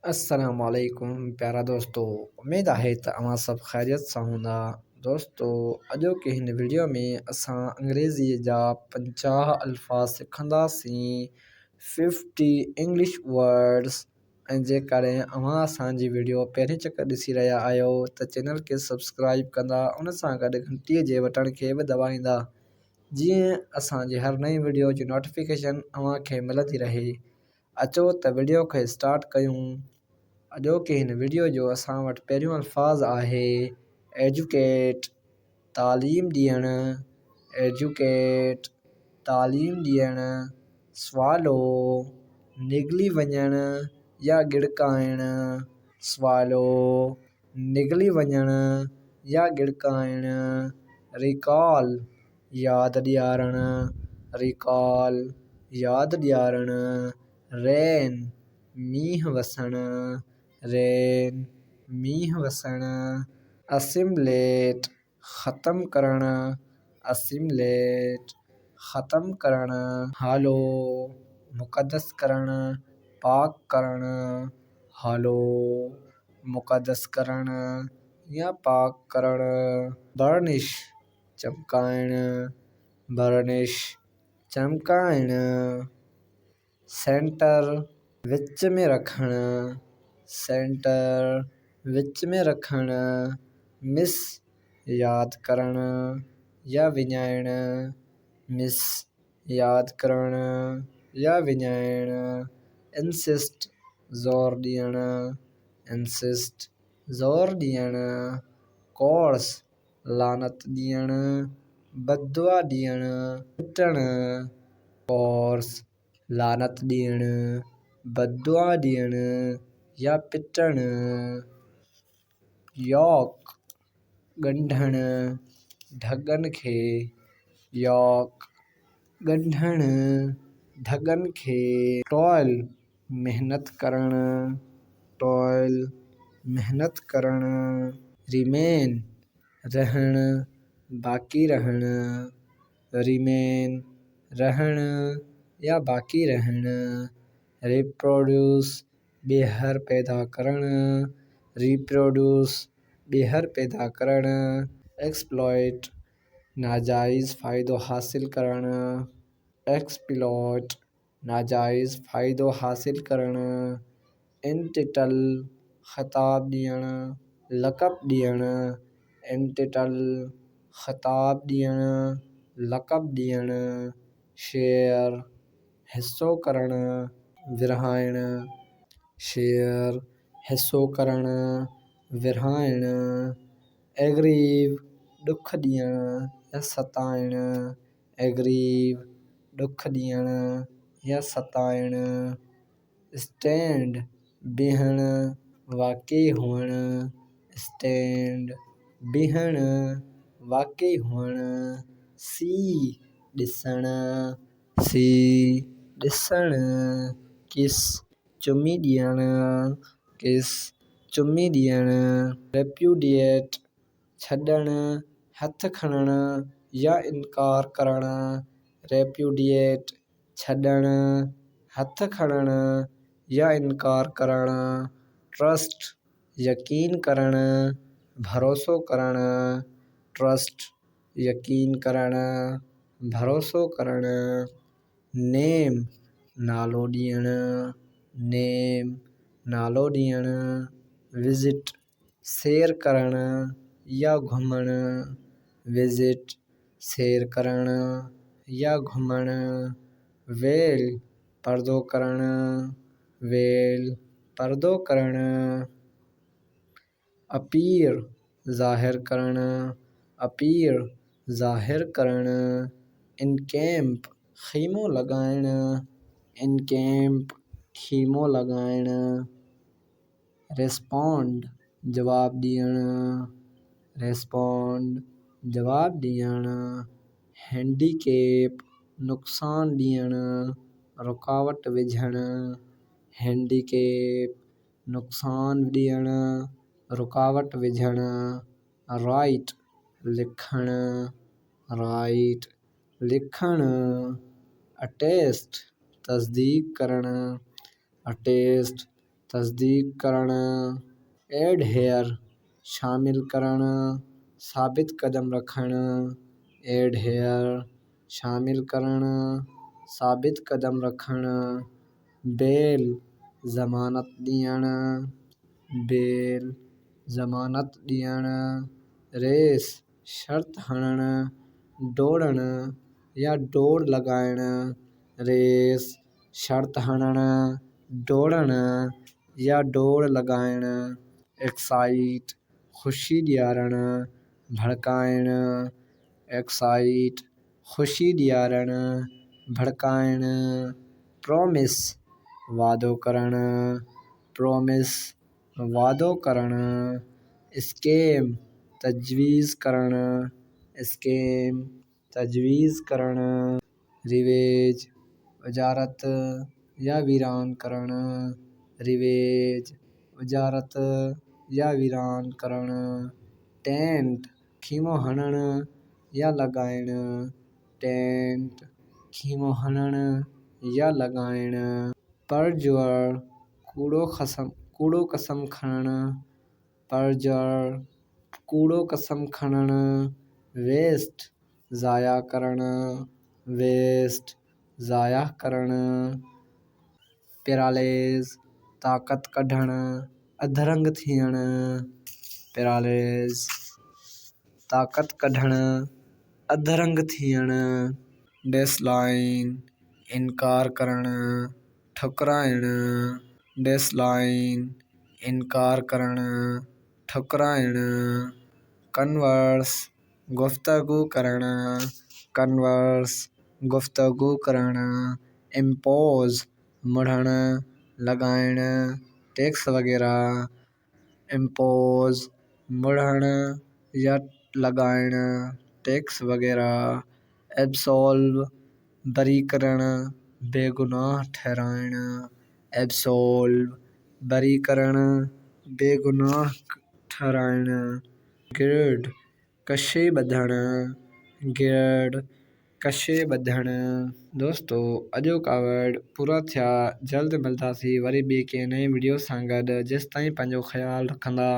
अस्सलामुअलैकुम प्यारा दोस्तों। उम्मीद आहे त अवां सब खैरियत सां हूंदा। दोस्तों अॼोके हिन वीडियो में असां अंग्रेज़ीअ जा 50 अल्फाज़ सिखंदासीं, 50 इंग्लिश वर्ड्स। ऐं जेकॾहिं अवां असांजी वीडियो पहिरीं चकर ॾिसी रहिया आहियो त चैनल खे सब्सक्राइब कंदा, उन सां गॾु घंटीअ जे बटण खे बि दॿाईंदा, जीअं असांजी हर नई वीडियो जी नोटिफिकेशन अवां खे मिलंदी रहे। अचो त वीडियो खे स्टार्ट कयूं। अॼोके हिन वीडियो जो असां वटि पहिरियों अल्फाज़ आहे एजुकेट, तालीम ॾियणु। एजुकेट, तालीम ॾियणु। स्वालो, निगली वञणु या गिड़काइणु। स्वालो, निगली वञणु या गिड़काइणु। रिकॉल, यादि ॾियारणु। रिकॉल, यादि ॾियारणु। रेन, मींहुं वसणु। रेन, मींहुं वसणु। असिमलेट, ख़तमु करणु। असिमलेट, ख़तमु करणु। हालो, मुक़दस करणु, पाक करणु। हालो, मुक़दस करणु या पाक करणु। बर्निश, चमकाइणु। बर्निश, चमकाइणु। सेंटर, विच में रखणु। सेंटर, विच में रखणु। मिस, यादि करणु या विञाइणु। मिस, यादि करणु या विञाइणु। इंसिस्ट, ज़ोर ॾियणु। इंसिस्ट, ज़ोर ॾियणु। कोर्स, लानत ॾियणु, बददुआ ॾियणु, पिटणु। कोर्स, लानत ॾियणु, बददुआ ॾियणु या पिटणु। यॉक, ॻंढणु, ढॻनि खे। यॉक, ॻंढणु, ढॻनि खे। टॉइल, महिनत करणु। टॉइल, महिनत करणु। रिमेन, रहणु, बाक़ी रहणु। रिमेन, रहणु या बाक़ी रहणु। रिप्रोड्यूस, ॿीहर पैदा करणु। रिप्रोड्यूस, ॿीहर पैदा करणु। एक्सप्लॉइट, नाजाइज़ फ़ाइदो हासिल करणु। एक्सप्लॉइट, नाजाइज़ फ़ाइदो हासिल करणु। एंटिटल, ख़िताब ॾियणु, लक़ब ॾियणु। एंटिटल, ख़िताब ॾियणु, लक़ब ॾियणु। शेयर, हिसो करणु, विरहाइणु। शेयर, हिसो करणु, विरहाइणु। एग्रीव, ॾुख ॾियणु या सताइणु। एग्रीव, ॾुख ॾियणु या सताइणु। स्टैंड, बीहणु, वाक़ई हुअणु। स्टैंड, बीहणु, वाक़ई हुअणु। सी, ॾिसणु। सी, ॾिसणु। किस, चुमी ॾियणु। किस, चुमी ॾियणु। रेप्यूडिएट, छॾणु, हथु खणणु या इनकार करणु। रेप्यूडिएट, छॾणु, हथु खणणु या इनकार करणु। ट्रस्ट, यकीन करणु, भरोसो करणु। ट्रस्ट, यकीन करणु, भरोसो करणु। नेम, नालो ॾियणु। नेम, नालो ॾियणु। विज़िट, सैर करणु या घुमणु। विज़िट, सैर करणु या घुमणु। वेल, पर्दो करणु। वेल, पर्दो करणु। अपीयर, ज़ाहिर करणु। अपीयर, ज़ाहिर करणु। इनकैम्प, ख़ीमो लॻाइणु। इनकैम्प, ख़ीमो लॻाइणु। रिस्पॉन्ड, जवाबु ॾियणु। रिस्पॉन्ड, जवाबु ॾियणु। हैंडीकैप, नुक़सानु ॾियणु, रुकावट विझणु। हैंडीकैप, नुक़सानु ॾियणु, रुकावट विझणु। राइट, लिखणु। राइट, लिखणु। अटेस्ट, तसदीक़ करणु। अटेस्ट, तस्दीक करणु, एडहेयर शामिल करणु, साबित कदम रखणु, एडहेयर शामिल करणु, साबित कदम रखणु, बेल ज़मानत ॾियणु, बेल ज़मानत ॾियणु, रेस शर्त हणणु, डोड़णु या डोड़ लॻाइणु, रेस शर्त हणणु, डोड़णु या डोड़ लॻाइणु, एक्साइट ख़ुशी ॾियारणु, भड़काइणु, एक्साइट ख़ुशी ॾियारणु, भड़काइणु, प्रॉमिस वादो करणु, प्रॉमिस वादो करणु, स्केम तजवीज़ करणु, स्केम तजवीज़ करणु, रिवेज उजारत या वीरान करणु, रिवेज उजारत या वीरान करणु, टेंट खीमो हणणु या लॻाइणु, टेंट खीमो हणणु या लॻाइणु, परजुअर कूड़ो कसम खणणु, परजुअर कूड़ो कसम खणणु, वेस्ट ज़ाया करणु, वेस्ट ज़ाया करणु, पैरालेज़ ताक़त कढणु, अधरंग थियणु, पैरालेज़ ताक़त कढणु, अधरंग थियणु, डेसलाइन इनकार करणु, ठुकराइणु, डेसलाइन इनकार करणु, ठुकराइणु, कन्वर्स गुफ़्तगू करणु, कन्वर्स गुफ़्तगू करणु, इम्पोज़ मुड़णु लॻाइणु, टैक्स वग़ैरह, इम्पोज़ मुड़णु या लॻाइणु, टैक्स वग़ैरह, एब्सोल्व बरी करणु, बेगुनाह ठहिराइणु, एब्सोल्व बरी करणु, बेगुनाह ठहिराइणु, गिर्ड कशे ॿधणु, गिर्ड कशे ॿधणु। दोस्तो अॼो का वर्ड पूरा थिया। जल्द मिलंदासीं वरी ॿिए कंहिं नई वीडियो सां गॾु। जेसिताईं पंहिंजो ख़्यालु रखंदा।